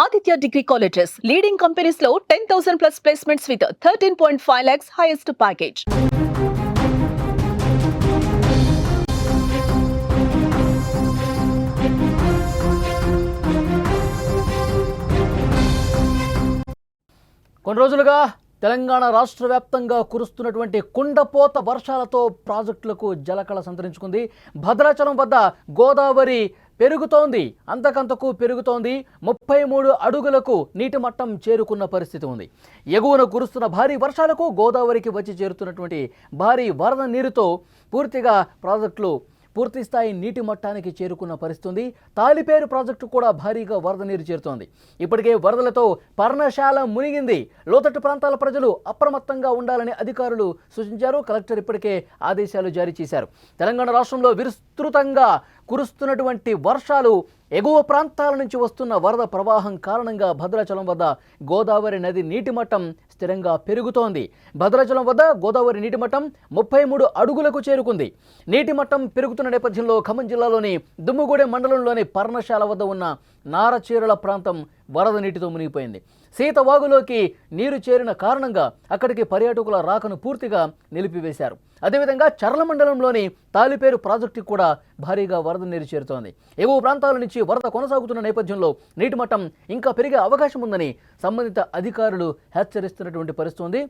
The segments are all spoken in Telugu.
Aditya Degree Colleges, leading companies లో 10,000 plus placements with 13.5 lakhs highest package. కొన్ని రోజులుగా తెలంగాణ రాష్ట్ర వ్యాప్తంగా కురుస్తున్నటువంటి కుండపోత వర్షాలతో ప్రాజెక్టులకు జలకళ సంతరించుకుంది. భద్రాచలం వద్ద గోదావరి పెరుగుతోంది, అంతకంతకు పెరుగుతోంది. 33 అడుగులకు నీటి మట్టం చేరుకున్న పరిస్థితి ఉంది. ఎగువన కురుస్తున్న భారీ వర్షాలకు గోదావరికి వచ్చి చేరుతున్నటువంటి భారీ వరద నీరుతో పూర్తిగా ప్రాజెక్టులు పూర్తిస్థాయి నీటి మట్టానికి చేరుకున్న పరిస్థితి. తాలిపేరు ప్రాజెక్టు కూడా భారీగా వరద నీరు చేరుతోంది. ఇప్పటికే వరదలతో పర్ణశాల మునిగింది. లోతట్టు ప్రాంతాల ప్రజలు అప్రమత్తంగా ఉండాలని అధికారులు సూచించారు. కలెక్టర్ ఇప్పటికే ఆదేశాలు జారీ చేశారు. తెలంగాణ రాష్ట్రంలో విస్తృతంగా కురుస్తున్నటువంటి వర్షాలు, ఎగువ ప్రాంతాల నుంచి వస్తున్న వరద ప్రవాహం కారణంగా భద్రాచలం వద్ద గోదావరి నది నీటి మట్టం స్థిరంగా పెరుగుతోంది. భద్రాచలం వద్ద గోదావరి నీటి మట్టం 33 అడుగులకు చేరుకుంది. నీటి మట్టం పెరుగుతున్న నేపథ్యంలో ఖమ్మం జిల్లాలోని దుమ్ముగూడెం మండలంలోని పర్ణశాల వద్ద ఉన్న నారచీరల ప్రాంతం వరద నీటితో మునిగిపోయింది. సీతవాగులోకి నీరు చేరిన కారణంగా అక్కడికి పర్యాటకుల రాకను పూర్తిగా నిలిపివేశారు. అదేవిధంగా చర్ల మండలంలోని తాలిపేరు ప్రాజెక్టు కూడా భారీగా వరద నీరు చేరుతోంది. ఎగువ ప్రాంతాల నుంచి వరద కొనసాగుతున్న నేపథ్యంలో నీటి మట్టం ఇంకా పెరిగే అవకాశం ఉందని సంబంధిత అధికారులు హెచ్చరిస్తున్నటువంటి పరిస్థితి ఉంది.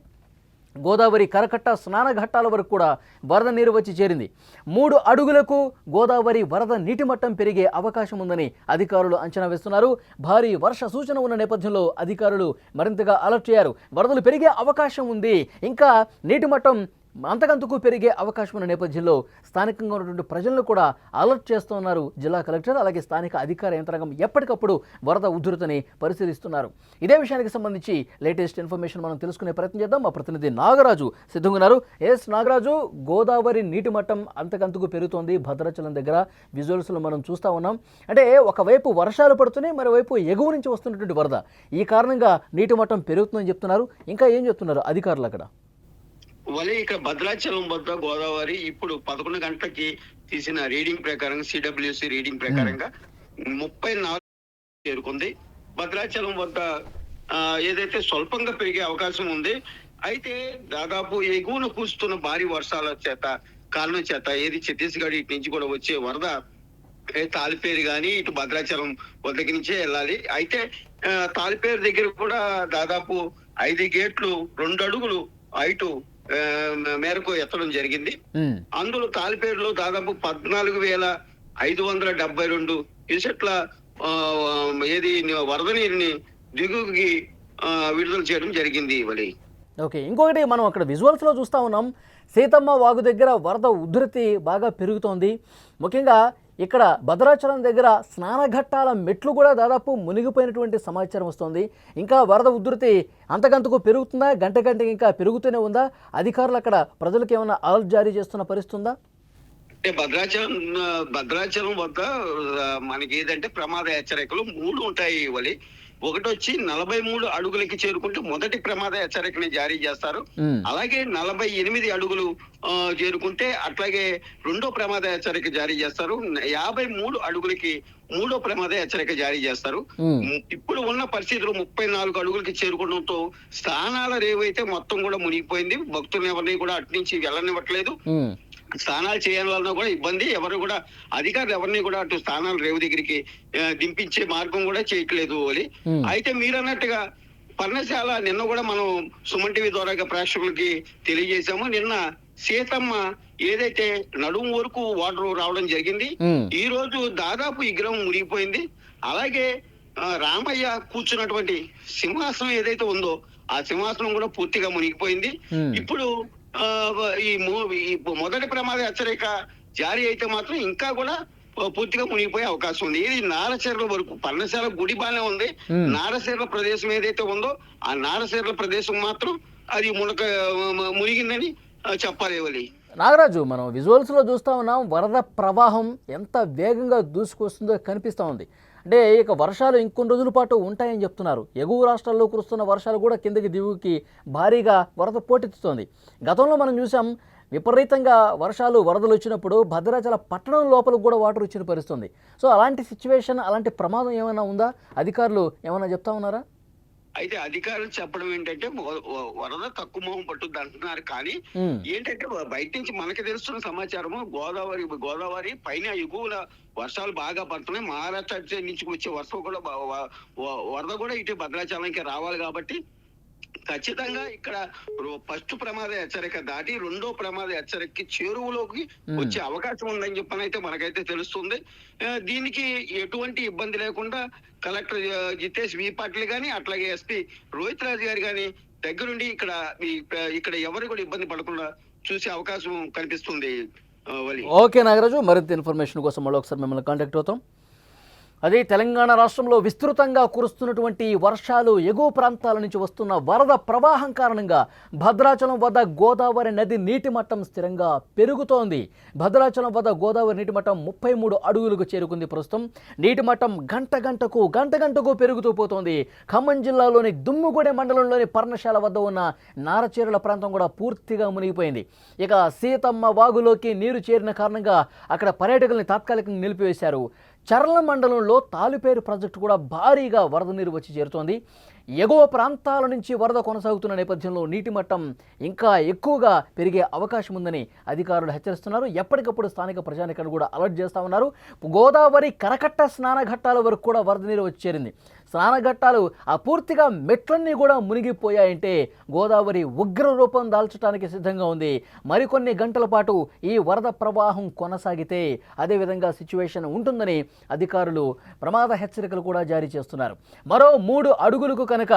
గోదావరి కరకట్ట స్నానఘట్టాల వరకు కూడా వరద నీరు వచ్చి చేరింది. 3 అడుగులకు గోదావరి వరద నీటి మట్టం పెరిగే అవకాశం ఉందని అధికారులు అంచనా వేస్తున్నారు. భారీ వర్ష సూచన ఉన్న నేపథ్యంలో అధికారులు మరింతగా అలర్ట్ అయ్యారు. వరదలు పెరిగే అవకాశం ఉంది, ఇంకా నీటి మట్టం అంతకంతకు పెరిగే అవకాశం ఉన్న నేపథ్యంలో స్థానికంగా ఉన్నటువంటి ప్రజలను కూడా అలర్ట్ చేస్తున్నారు జిల్లా కలెక్టర్. అలాగే స్థానిక అధికార యంత్రాంగం ఎప్పటికప్పుడు వరద ఉధృతిని పరిశీలిస్తున్నారు. ఇదే విషయానికి సంబంధించి లేటెస్ట్ ఇన్ఫర్మేషన్ మనం తెలుసుకునే ప్రయత్నం చేద్దాం. మా ప్రతినిధి నాగరాజు సిద్ధంగా ఉన్నారు. నాగరాజు, గోదావరి నీటి మట్టం అంతకంతకు పెరుగుతోంది భద్రాచలం దగ్గర. విజువల్స్లో మనం చూస్తూ ఉన్నాం. అంటే ఒకవైపు వర్షాలు పడుతున్నాయి, మరోవైపు ఎగువ నుంచి వస్తున్నటువంటి వరద. ఈ కారణంగా నీటి మట్టం పెరుగుతుందని చెప్తున్నారు. ఇంకా ఏం చెప్తున్నారు అధికారులు అక్కడ? ఇక్కడ భద్రాచలం వద్ద గోదావరి ఇప్పుడు 11 గంటలకి తీసిన రీడింగ్ ప్రకారం, సిడబ్ల్యూసి రీడింగ్ ప్రకారంగా 34 చేరుకుంది. భద్రాచలం వద్ద ఏదైతే స్వల్పంగా పెరిగే అవకాశం ఉంది. అయితే దాదాపు ఎగువన కురుస్తున్న భారీ వర్షాల కారణం చేత ఏది ఛత్తీస్గఢ్ ఇటు నుంచి కూడా వచ్చే వరద తాలిపేరు కానీ ఇటు భద్రాచలం వద్దకి నుంచే వెళ్ళాలి. అయితే తాలిపేరు దగ్గర కూడా దాదాపు 5 గేట్లు 2 అడుగులు హైటు మేరకు ఎత్తడం జరిగింది. అందులో తాలిపేరులో దాదాపు 14,572 క్యూసెట్ల ఏది వరద నీరుని దిగువకి విడుదల చేయడం జరిగింది. ఓకే, ఇంకొకటి మనం అక్కడ విజువల్స్ లో చూస్తా ఉన్నాం. సీతమ్మ వాగు దగ్గర వరద ఉధృతి బాగా పెరుగుతోంది. ముఖ్యంగా ఇక్కడ భద్రాచలం దగ్గర స్నానఘట్టాల మెట్లు కూడా దాదాపు మునిగిపోయినటువంటి సమాచారం వస్తుంది. ఇంకా వరద ఉధృతి అంతకంతకు పెరుగుతుందా? గంటకి ఇంకా పెరుగుతూనే ఉందా? అధికారులు అక్కడ ప్రజలకు ఏమైనా అలర్ట్ జారీ చేస్తున్న పరిస్థితి ఉందా? అంటే భద్రాచలం వద్ద మనకి ఏదంటే ప్రమాద హెచ్చరికలు 3 ఉంటాయి. ఒకటి వచ్చి 43 అడుగులకి చేరుకుంటే మొదటి ప్రమాద హెచ్చరికని జారీ చేస్తారు. అలాగే 48 అడుగులు చేరుకుంటే అట్లాగే రెండో ప్రమాద హెచ్చరిక జారీ చేస్తారు. 53 అడుగులకి మూడో ప్రమాద హెచ్చరిక జారీ చేస్తారు. ఇప్పుడు ఉన్న పరిస్థితులు 34 అడుగులకి చేరుకోవడంతో స్థానాల రేవైతే మొత్తం కూడా మునిగిపోయింది. భక్తులను ఎవరిని కూడా అటు నుంచి వెళ్ళనివ్వట్లేదు. స్నానాలు చేయాలన్నా కూడా ఇబ్బంది. ఎవరు కూడా అధికారులు ఎవరిని కూడా అటు స్థానాలు రేవు దగ్గరికి దింపించే మార్గం కూడా చేయట్లేదు. అయితే మీరు అన్నట్టుగా పర్ణశాల నిన్న కూడా మనం సుమన్ టీవీ ద్వారా ప్రేక్షకులకి తెలియజేశాము. నిన్న సీతమ్మ ఏదైతే నడుము వరకు వాటర్ రావడం జరిగింది. ఈ రోజు దాదాపు ఈ విగ్రహం మునిగిపోయింది. అలాగే రామయ్య కూర్చున్నటువంటి సింహాసనం ఏదైతే ఉందో ఆ సింహాసనం కూడా పూర్తిగా మునిగిపోయింది. ఇప్పుడు ఈ మొదటి ప్రమాద హెచ్చరిక జారీ అయితే మాత్రం ఇంకా కూడా పూర్తిగా మునిగిపోయే అవకాశం ఉంది. ఇది నారచీరల వరకు, పర్ణశాల గుడి బానే ఉంది. నారచీరల ప్రదేశం ఏదైతే ఉందో ఆ నారచీరల ప్రదేశం మాత్రం అది మునిగిందని చెప్పాలి. నాగరాజు, మనం విజువల్స్ లో చూస్తా ఉన్నాం. వరద ప్రవాహం ఎంత వేగంగా దూసుకొస్తుందో కనిపిస్తా ఉంది. అంటే ఇక వర్షాలు ఇంకొన్ని రోజుల పాటు ఉంటాయని చెప్తున్నారు. ఎగువ రాష్ట్రాల్లో కురుస్తున్న వర్షాలు కూడా కిందకి దిగుకి భారీగా వరద పోటెత్తుతోంది. గతంలో మనం చూసాం విపరీతంగా వర్షాలు వరదలు వచ్చినప్పుడు భద్రాచల పట్టణం లోపలికి కూడా వాటర్ వచ్చిన పరిస్థితుంది. సో అలాంటి సిచ్యువేషన్, అలాంటి ప్రమాదం ఏమైనా ఉందా? అధికారులు ఏమైనా చెప్తా ఉన్నారా? అయితే అధికారులు చెప్పడం ఏంటంటే వరద తక్కువ మొహం పట్టుద్ది అంటున్నారు. కానీ ఏంటంటే బయట నుంచి మనకి తెలుస్తున్న సమాచారము గోదావరి పైన ఎగువల వర్షాలు బాగా పడుతున్నాయి. మహారాష్ట్ర నుంచి వచ్చే వర్షం కూడా వరద కూడా ఇటు భద్రాచలంకి రావాలి. కాబట్టి ఖచ్చితంగా ఇక్కడ ఫస్ట్ ప్రమాద హెచ్చరిక దాటి రెండో ప్రమాద హెచ్చరికకి చేరువలోకి వచ్చే అవకాశం ఉందని చెప్పనైతే మనకైతే తెలుస్తుంది. దీనికి ఎటువంటి ఇబ్బంది లేకుండా కలెక్టర్ జితేష్ వి పాటిల్ గాని, అట్లాగే ఎస్పీ రోహిత్ రాజు గారు గాని దగ్గరుండి ఇక్కడ ఎవరు కూడా ఇబ్బంది పడకుండా చూసే అవకాశం కనిపిస్తుంది. ఓకే నాగరాజు, మరింత ఇన్ఫర్మేషన్ కోసం మళ్ళీ ఒకసారి మిమ్మల్ని కాంటాక్ట్ అవుతాం. అదే తెలంగాణ రాష్ట్రంలో విస్తృతంగా కురుస్తున్నటువంటి వర్షాలు, ఎగువ ప్రాంతాల నుంచి వస్తున్న వరద ప్రవాహం కారణంగా భద్రాచలం వద్ద గోదావరి నది నీటి మట్టం స్థిరంగా పెరుగుతోంది. భద్రాచలం వద్ద గోదావరి నీటి మట్టం 33 అడుగులకు చేరుకుంది. ప్రస్తుతం నీటి మట్టం గంట గంటకు పెరుగుతూ పోతోంది. ఖమ్మం జిల్లాలోని దుమ్ముగూడెం మండలంలోని పర్ణశాల వద్ద ఉన్న నారచీరల ప్రాంతం కూడా పూర్తిగా మునిగిపోయింది. ఇక సీతమ్మ వాగులోకి నీరు చేరిన కారణంగా అక్కడ పర్యాటకుల్ని తాత్కాలికంగా నిలిపివేశారు. చర్ల మండలంలో తాలిపేరు ప్రాజెక్టు కూడా భారీగా వరద నీరు వచ్చి చేరుతోంది. ఎగువ ప్రాంతాల నుంచి వరద కొనసాగుతున్న నేపథ్యంలో నీటి మట్టం ఇంకా ఎక్కువగా పెరిగే అవకాశం ఉందని అధికారులు హెచ్చరిస్తున్నారు. ఎప్పటికప్పుడు స్థానిక ప్రజానికలు కూడా అలర్ట్ చేస్తూ ఉన్నారు. గోదావరి కరకట్ట స్నానఘట్టాల వరకు కూడా వరద నీరు వచ్చి చేరింది. స్నానఘట్టాలు పూర్తిగా మెట్లన్నీ కూడా మునిగిపోయాయంటే గోదావరి ఉగ్ర రూపం దాల్చడానికి సిద్ధంగా ఉంది. మరికొన్ని గంటల పాటు ఈ వరద ప్రవాహం కొనసాగితే అదేవిధంగా సిచ్యువేషన్ ఉంటుందని అధికారులు ప్రమాద హెచ్చరికలు కూడా జారీ చేస్తున్నారు. మరో 3 అడుగులకు కనుక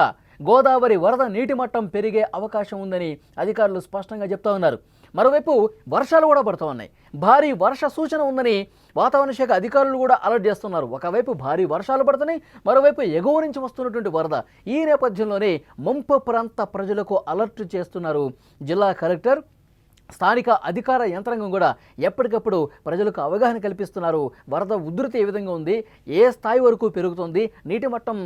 గోదావరి వరద నీటి మట్టం పెరిగే అవకాశం ఉందని అధికారులు స్పష్టంగా చెప్తా ఉన్నారు. మరోవైపు వర్షాలు కూడా పడుతూ ఉన్నాయి. భారీ వర్ష సూచన ఉందని వాతావరణ శాఖ అధికారులు కూడా అలర్ట్ చేస్తున్నారు. ఒకవైపు భారీ వర్షాలు పడుతున్నాయి, మరోవైపు ఎగువ నుంచి వస్తున్నటువంటి వరద. ఈ నేపథ్యంలోనే ముంపు ప్రాంత ప్రజలకు అలర్ట్ చేస్తున్నారు జిల్లా కలెక్టర్. స్థానిక అధికార యంత్రాంగం కూడా ఎప్పటికప్పుడు ప్రజలకు అవగాహన కల్పిస్తున్నారు. వరద ఉధృతి ఏ విధంగా ఉంది, ఏ స్థాయి వరకు పెరుగుతుంది, నీటి మట్టం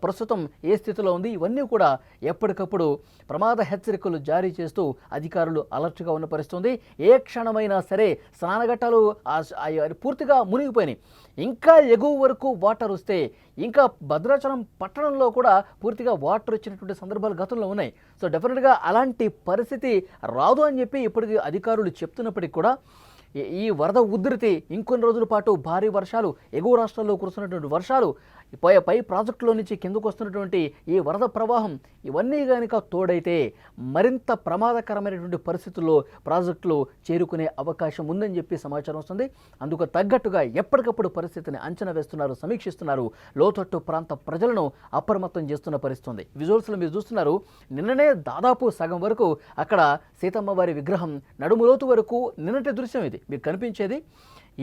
ప్రస్తుతం ఏ స్థితిలో ఉంది, ఇవన్నీ కూడా ఎప్పటికప్పుడు ప్రమాద హెచ్చరికలు జారీ చేస్తూ అధికారులు అలర్ట్గా ఉన్న పరిస్థితుంది. ఏ క్షణమైనా సరే స్నానఘట్టాలు పూర్తిగా మునిగిపోయినాయి. ఇంకా ఎగువ వరకు వాటర్ వస్తే ఇంకా భద్రాచలం పట్టణంలో కూడా పూర్తిగా వాటర్ వచ్చినటువంటి సందర్భాలు గతంలో ఉన్నాయి. సో డెఫినెట్గా అలాంటి పరిస్థితి రాదు అని చెప్పి ఇప్పటికీ అధికారులు చెప్తున్నప్పటికీ కూడా ఈ వరద ఉధృతి ఇంకొన్ని రోజుల పాటు భారీ వర్షాలు, ఎగువ రాష్ట్రాల్లో కురుస్తున్నటువంటి వర్షాలు, పై ప్రాజెక్టులో నుంచి కిందకు వస్తున్నటువంటి ఈ వరద ప్రవాహం, ఇవన్నీ కనుక తోడైతే మరింత ప్రమాదకరమైనటువంటి పరిస్థితుల్లో ప్రాజెక్టులు చేరుకునే అవకాశం ఉందని చెప్పి సమాచారం వస్తుంది. అందుకు తగ్గట్టుగా ఎప్పటికప్పుడు పరిస్థితిని అంచనా వేస్తున్నారు, సమీక్షిస్తున్నారు. లోతట్టు ప్రాంత ప్రజలను అప్రమత్తం చేస్తున్న పరిస్థితుంది. విజువల్స్లో మీరు చూస్తున్నారు, నిన్ననే దాదాపు సగం వరకు అక్కడ సీతమ్మ వారి విగ్రహం నడుములోతు వరకు నిన్నటి దృశ్యం ఇది మీకు కనిపించేది.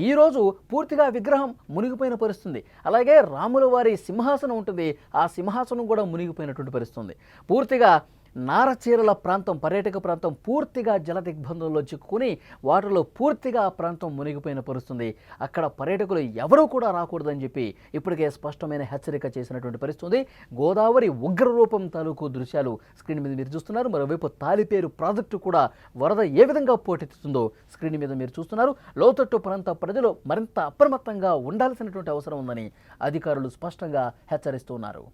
ఈరోజు పూర్తిగా విగ్రహం మునిగిపోయిన పరిస్థితుంది. అలాగే రాముల వారి సింహాసనం ఉంటుంది, ఆ సింహాసనం కూడా మునిగిపోయినటువంటి పరిస్థితుంది. పూర్తిగా నారచీరల ప్రాంతం, పర్యాటక ప్రాంతం పూర్తిగా జల దిగ్బంధంలో చిక్కుకుని వాటర్లో పూర్తిగా ఆ ప్రాంతం మునిగిపోయిన పరిస్థితుంది. అక్కడ పర్యాటకులు ఎవరూ కూడా రాకూడదని చెప్పి ఇప్పటికే స్పష్టమైన హెచ్చరిక చేసినటువంటి పరిస్థితుంది. గోదావరి ఉగ్రరూపం తాలూకు దృశ్యాలు స్క్రీన్ మీద మీరు చూస్తున్నారు. మరోవైపు తాలిపేరు ప్రాజెక్టు కూడా వరద ఏ విధంగా పోటెత్తుతుందో స్క్రీన్ మీద మీరు చూస్తున్నారు. లోతట్టు ప్రాంత ప్రజలు మరింత అప్రమత్తంగా ఉండాల్సినటువంటి అవసరం ఉందని అధికారులు స్పష్టంగా హెచ్చరిస్తున్నారు.